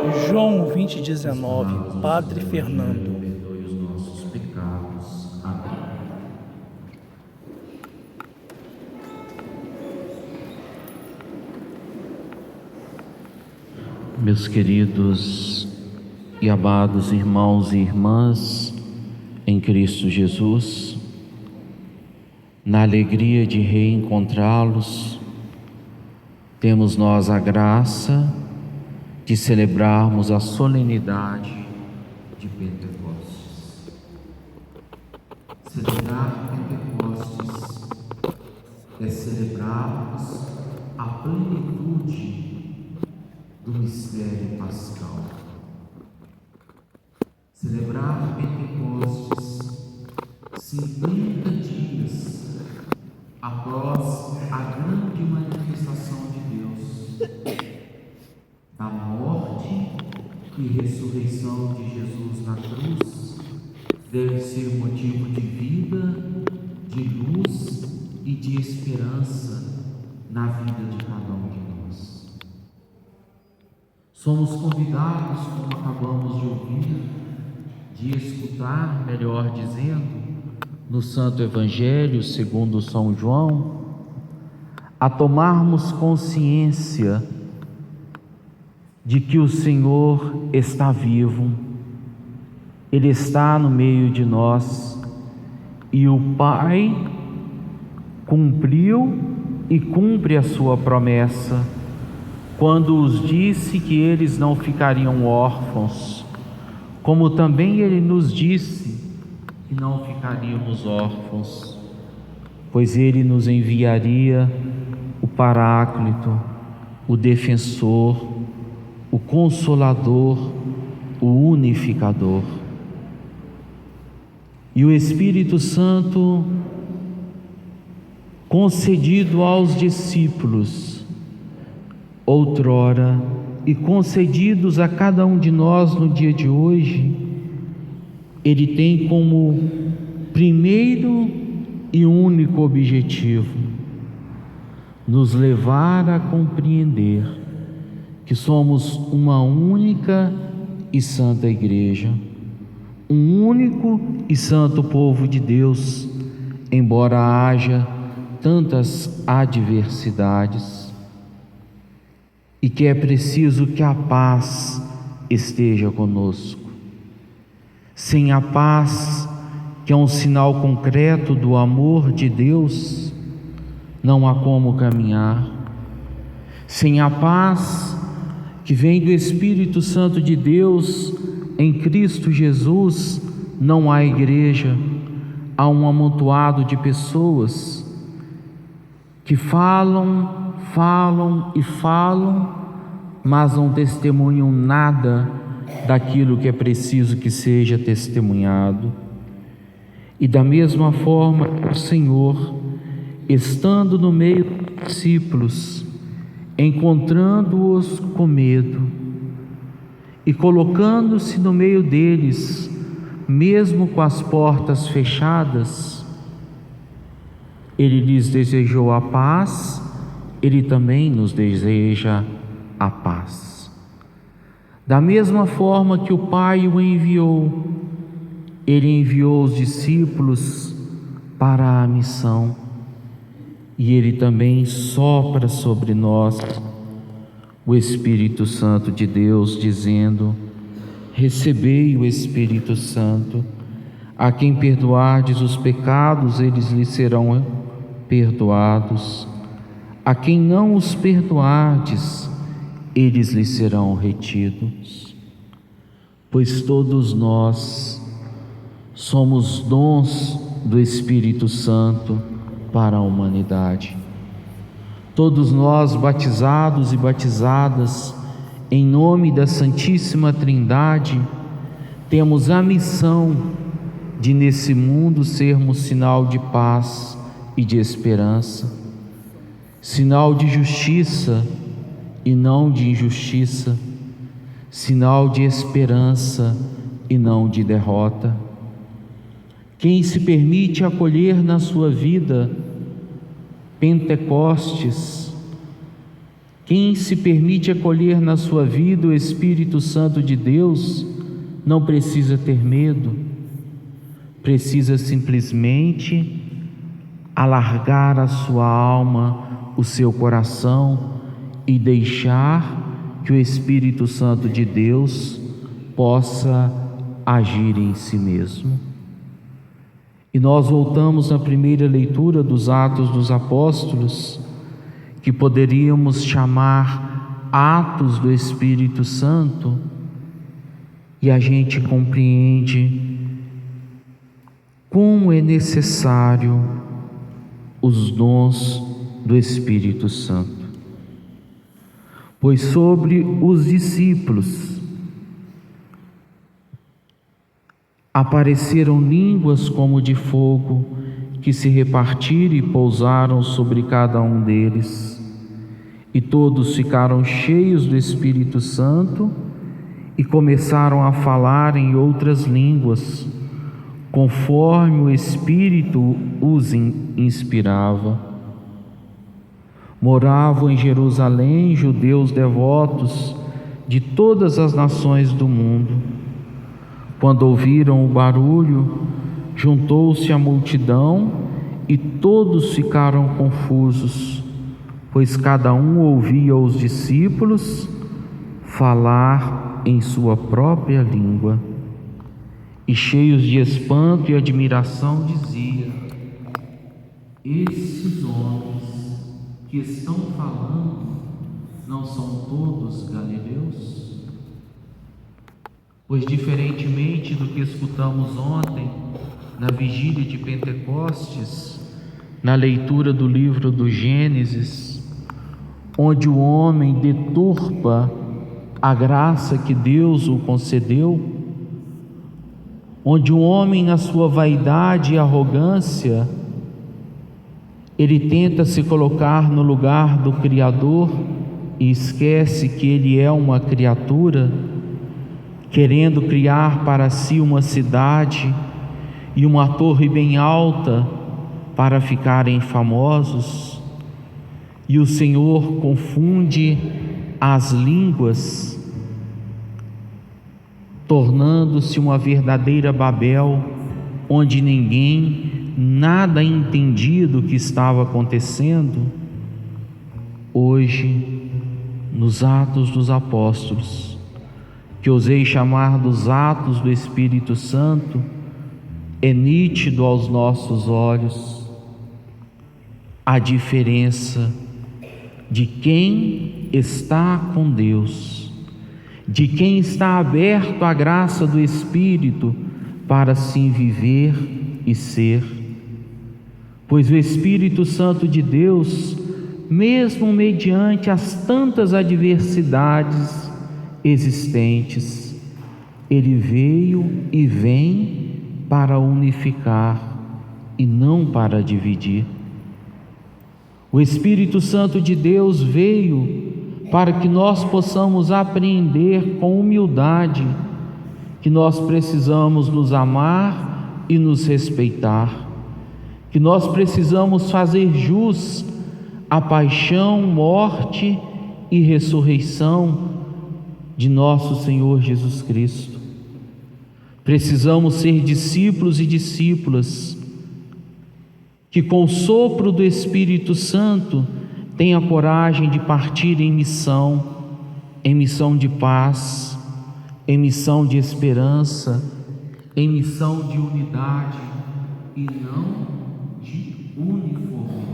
João 20:19, Padre Fernando. Perdoe os nossos pecados. Amém. Meus queridos e amados irmãos e irmãs em Cristo Jesus, na alegria de reencontrá-los, temos nós a graça de celebrarmos a solenidade de Pentecostes. Celebrar Pentecostes é celebrarmos a plenitude do mistério pascal. Celebrar Pentecostes 50 dias após a grande manifestação de Deus, da morte e ressurreição de Jesus na cruz, deve ser motivo de vida, de luz e de esperança na vida de cada um de nós. Somos convidados, como acabamos de ouvir, de escutar, melhor dizendo, no Santo Evangelho segundo São João, a tomarmos consciência de que o Senhor está vivo, Ele está no meio de nós e o Pai cumpriu e cumpre a sua promessa quando os disse que eles não ficariam órfãos, como também Ele nos disse que não ficaríamos órfãos, pois Ele nos enviaria o Paráclito, o Defensor, o Consolador, o Unificador. E o Espírito Santo, concedido aos discípulos outrora e concedidos a cada um de nós no dia de hoje, ele tem como primeiro e único objetivo nos levar a compreender que somos uma única e santa igreja, um único e santo povo de Deus, embora haja tantas adversidades, e que é preciso que a paz esteja conosco. Sem a paz, que é um sinal concreto do amor de Deus, não há como caminhar. Sem a paz que vem do Espírito Santo de Deus em Cristo Jesus, não há igreja. Há um amontoado de pessoas que falam e falam, mas não testemunham nada daquilo que é preciso que seja testemunhado. E da mesma forma, o Senhor, estando no meio dos discípulos, encontrando-os com medo e colocando-se no meio deles, mesmo com as portas fechadas, Ele lhes desejou a paz, Ele também nos deseja a paz. Da mesma forma que o Pai o enviou, Ele enviou os discípulos para a missão, e Ele também sopra sobre nós o Espírito Santo de Deus, dizendo: recebei o Espírito Santo, a quem perdoardes os pecados, eles lhes serão perdoados, a quem não os perdoardes, eles lhes serão retidos. Pois todos nós somos dons do Espírito Santo para a humanidade. Todos nós, batizados e batizadas em nome da Santíssima Trindade, temos a missão de nesse mundo sermos sinal de paz e de esperança, sinal de justiça e não de injustiça, sinal de esperança e não de derrota. Quem se permite acolher na sua vida Pentecostes, Quem se permite acolher na sua vida o Espírito Santo de Deus não precisa ter medo, precisa simplesmente alargar a sua alma, o seu coração e deixar que o Espírito Santo de Deus possa agir em si mesmo. E nós voltamos na primeira leitura dos Atos dos Apóstolos, que poderíamos chamar Atos do Espírito Santo, e a gente compreende como é necessário os dons do Espírito Santo. Pois sobre os discípulos apareceram línguas como de fogo, que se repartiram e pousaram sobre cada um deles, e todos ficaram cheios do Espírito Santo e começaram a falar em outras línguas, conforme o Espírito os inspirava. Moravam em Jerusalém judeus devotos de todas as nações do mundo. Quando ouviram o barulho, juntou-se a multidão e todos ficaram confusos, pois cada um ouvia os discípulos falar em sua própria língua. E cheios de espanto e admiração dizia: esses homens que estão falando não são todos galileus? Pois, diferentemente do que escutamos ontem, na vigília de Pentecostes, na leitura do livro do Gênesis, onde o homem deturpa a graça que Deus o concedeu, onde o homem, na sua vaidade e arrogância, ele tenta se colocar no lugar do Criador e esquece que ele é uma criatura, querendo criar para si uma cidade e uma torre bem alta para ficarem famosos, e o Senhor confunde as línguas, tornando-se uma verdadeira Babel, onde ninguém nada entendia do que estava acontecendo. Hoje, nos Atos dos Apóstolos, que ousei chamar dos Atos do Espírito Santo, é nítido aos nossos olhos a diferença de quem está com Deus, de quem está aberto à graça do Espírito para assim viver e ser. Pois o Espírito Santo de Deus, mesmo mediante as tantas adversidades existentes, ele veio e vem para unificar e não para dividir. O Espírito Santo de Deus veio para que nós possamos apreender com humildade que nós precisamos nos amar e nos respeitar, que nós precisamos fazer jus à paixão, morte e ressurreição de nosso Senhor Jesus Cristo. Precisamos ser discípulos e discípulas que, com o sopro do Espírito Santo, tenha coragem de partir em missão de paz, em missão de esperança, em missão de unidade e não de uniformidade.